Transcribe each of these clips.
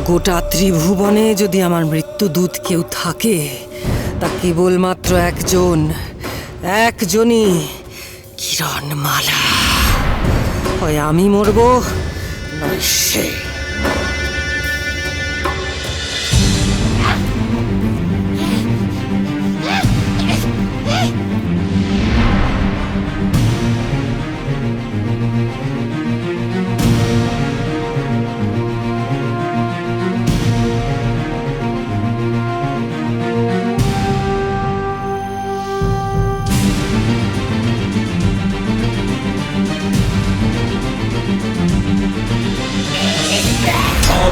গোটা ত্রিভুবনে যদি আমার মৃত্যুদূত কেউ থাকে তা কেবলমাত্র একজনই, কিরণমালা। হয় আমি মরব, নয় সে।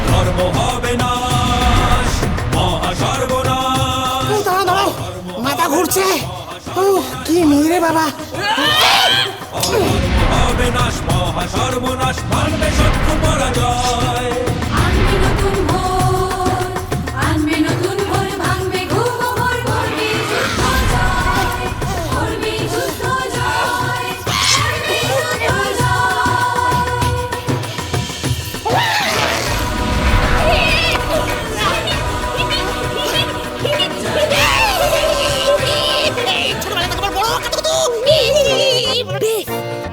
ধর্ম হবে নাশ, মহাসর্বনাশ। দাঁড়াও, মাথা ঘুরছে। কি মেরে বাবা! ধর্ম হবে নাশ, মহাসর্বনাশ, মানবে শত্রু পরাজয়। আনবে নতুন ভোর, আনবে নতুন ভোর, ভাঙবে ঘুম ভোর, করবে যুদ্ধ জয়, করবে যুদ্ধ জয়, করবে যুদ্ধ জয়।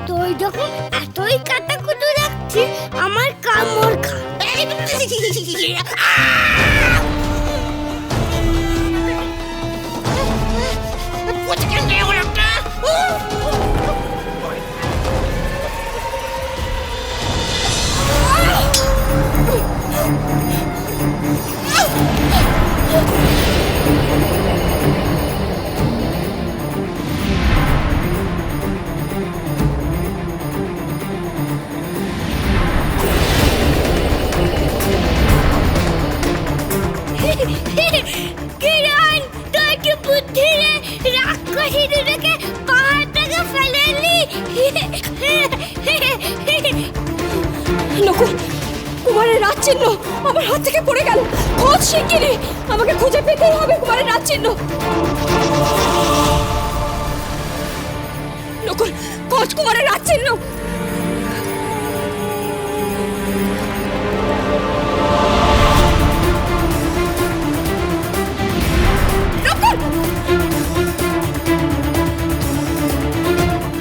তোর যখন এতই কাটাকুটো রাখছি, আমার কামড় খা। কিরণ, তোর কি বুদ্ধি রে? রাক্ষসী দুটোকে পাহাড় থেকে ফেলে এলি। নকুল, কুমারের রাজ চিহ্ন আমার হাত থেকে পড়ে গেল। খোঁজ শিগগিরই, আমাকে খুঁজে পেতেই হবে কুমারের রাজ চিহ্ন। নকুল, খোঁজ কুমারের রাজ চিহ্ন।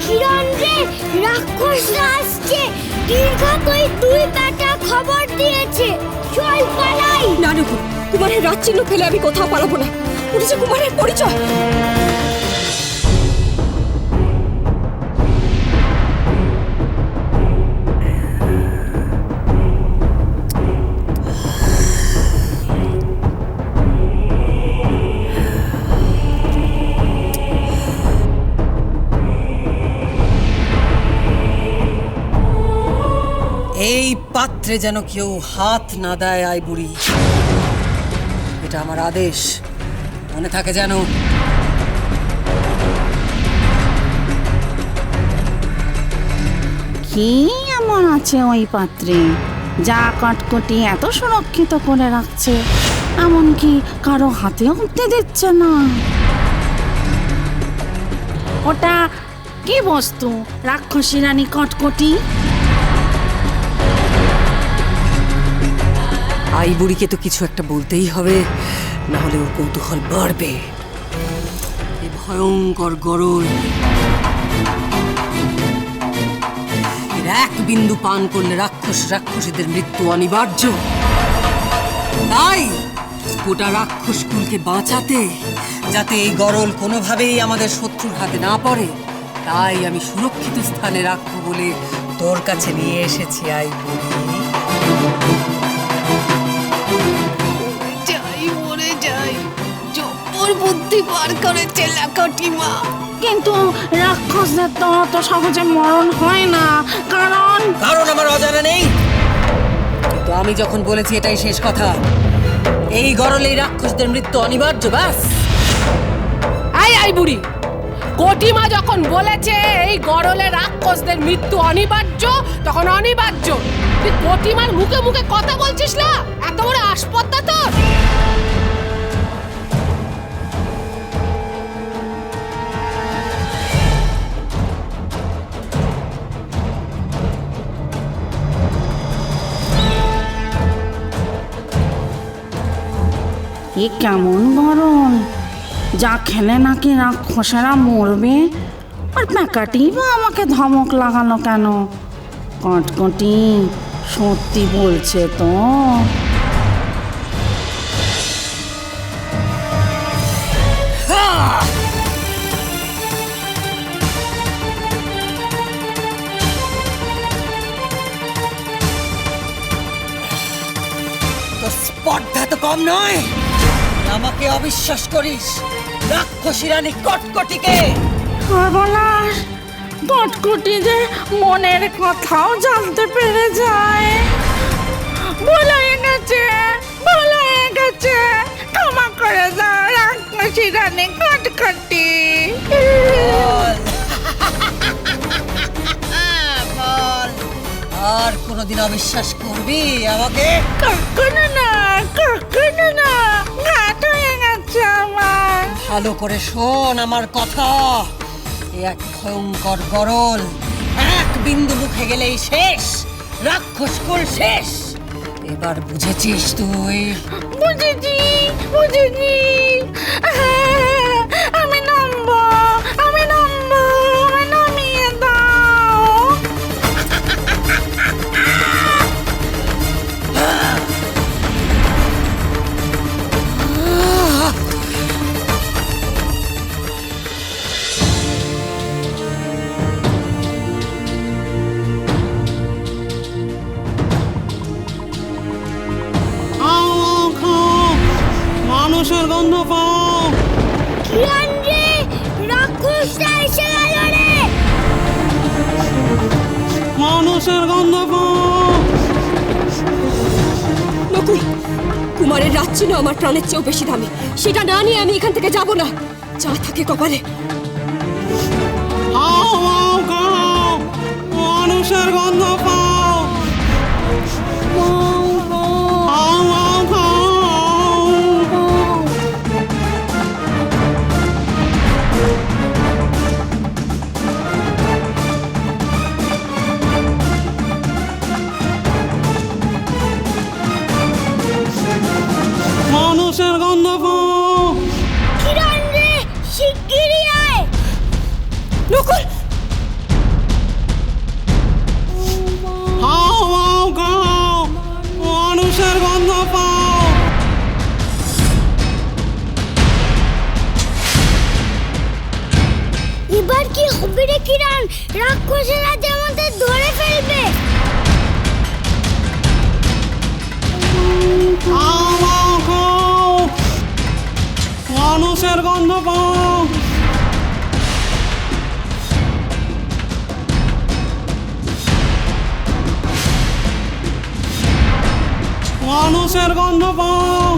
কিরণ রে, রাক্ষসরা আসছে। দীর্ঘা তুই দুই বেটা খবর দিয়েছে, চল পালাই। না নকুল, কুমারের রাজ চিহ্ন ফেলে আমি কোথাও পালাবো না। উঠেছে কুমারের পরিচয়। এই পাত্রে যেন কেউ হাত না দেয়, আই বুড়ি। এটা আমার আদেশ, মনে থাকে যেন। কি এমন আছে ওই পাত্রে যা কটকটি এত সুরক্ষিত করে রাখছে, এমনকি কারো হাতেও উঠতে দিচ্ছে না? ওটা কি বস্তু, রাক্ষসী রানী কটকটি? আই বুড়িকে তো কিছু একটা বলতেই হবে, না হলে ওর কৌতূহল বাড়বে। এই ভয়ঙ্কর গরল এর এক বিন্দু পান করলে রাক্ষসীদের মৃত্যু অনিবার্য। তাই গোটা রাক্ষসকুলকে বাঁচাতে, যাতে এই গরল কোনোভাবেই আমাদের শত্রুর হাতে না পড়ে, তাই আমি সুরক্ষিত স্থানে রাখবো বলে তোর কাছে নিয়ে এসেছি আই বুড়ি। বুদ্ধি পার করেছে লাকটিমা, কিন্তু রাক্ষসদের তো অত সহজে মরণ হয় না। কারণ আমার অজানা নেই, কিন্তু আমি যখন বলেছি এটাই শেষ কথা। এই গরলেই রাক্ষসদের মৃত্যু অনিবার্য, ব্যাস। আই বুড়ি, কটিমা যখন বলেছে এই গরলে রাক্ষসদের মৃত্যু অনিবার্য, তখন অনিবার্য। তুই কটিমার মুখে মুখে কথা বলছিস না? এত বড় আসপত্তা তোর! এ কেমন গরল, যা খেলে নাকি রাক্ষসেরা মরবে, আর প্যাকাটি বা আমাকে ধমক লাগানো কেন? কটকটি সত্যি বলছে তো? তোর স্পর্ধা তো কম নয়, আমাকে অবিশ্বাস করিস রাক্ষসী রানী কটকটিকে। সর্বনাশ, কটকটি যে মনের কথাও জানতে পেরে যায়। ভুল হয়ে গেছে, ভুল হয়ে গেছে, ক্ষমা করে দাও রাক্ষসী রানী কটকটি। বল, আর কোনোদিন অবিশ্বাস করবি আমাকে? কখনো না, কখনো না, ঘাট হয়ে গেছে আমার। ভালো করে শোন আমার কথা। এ এক ভয়ঙ্কর গরল, এক বিন্দু মুখে গেলেই শেষ, রাক্ষস কুল শেষ। এবার বুঝেছিস তুই? বুঝেছি, বুঝেছি। আমি নামবো, আমি নামবো, আমি নামিয়ে দাও। মানুষের গন্ধ পাও। কিরণ রে, রাক্ষসটা এসে গেল রে। মানুষের গন্ধ পাও। নকুল, কুমারের রাত ছিল আমার প্রাণের চেয়েও বেশি দামি। সেটা না নিয়ে আমি এখান থেকে যাব না, যা থাকে কপালে। হাও হাও খাও, মানুষের গন্ধ পাও। হাও হাও খাও। মানুষের গন্ধ পাও। কিরণ রে, শিগগিরই আয়। নকুল, হাও হাও খাও, মানুষের গন্ধ পাও। এবার কি হবে রে কিরণ? রাক্ষসেরা যে আমাদের ধরে ফেলবে। হাও হাও খাও, মানুষের গন্ধ পাও। মানুষের গন্ধ পাও।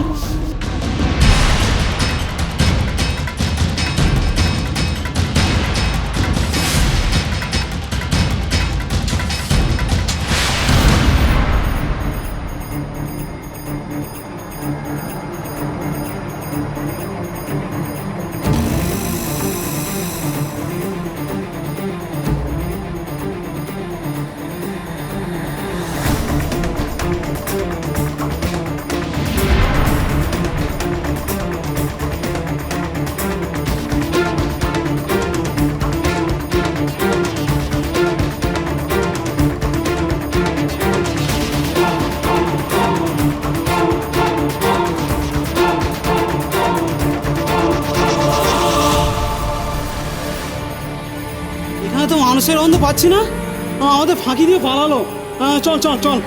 এখানে তো মানুষের গন্ধ পাচ্ছি না। আমাদের ফাঁকি দিয়ে পালালো। চল চল চল।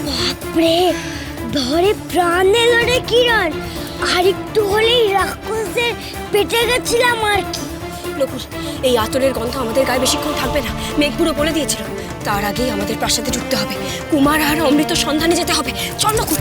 বাপরে, ধরে প্রাণ এলো রে কিরণ। আর একটু হলেই রাক্ষসদের পেটে গেছিলাম আর কি। নকুল, এই আতরের গন্ধ আমাদের গায়ে বেশিক্ষণ থাকবে না। মেঘপুরো বলে দিয়েছিল তার আগেই আমাদের প্রাসাদে ঢুকতে হবে। কুমার আর অমৃত সন্ধানে যেতে হবে। চল নকুল।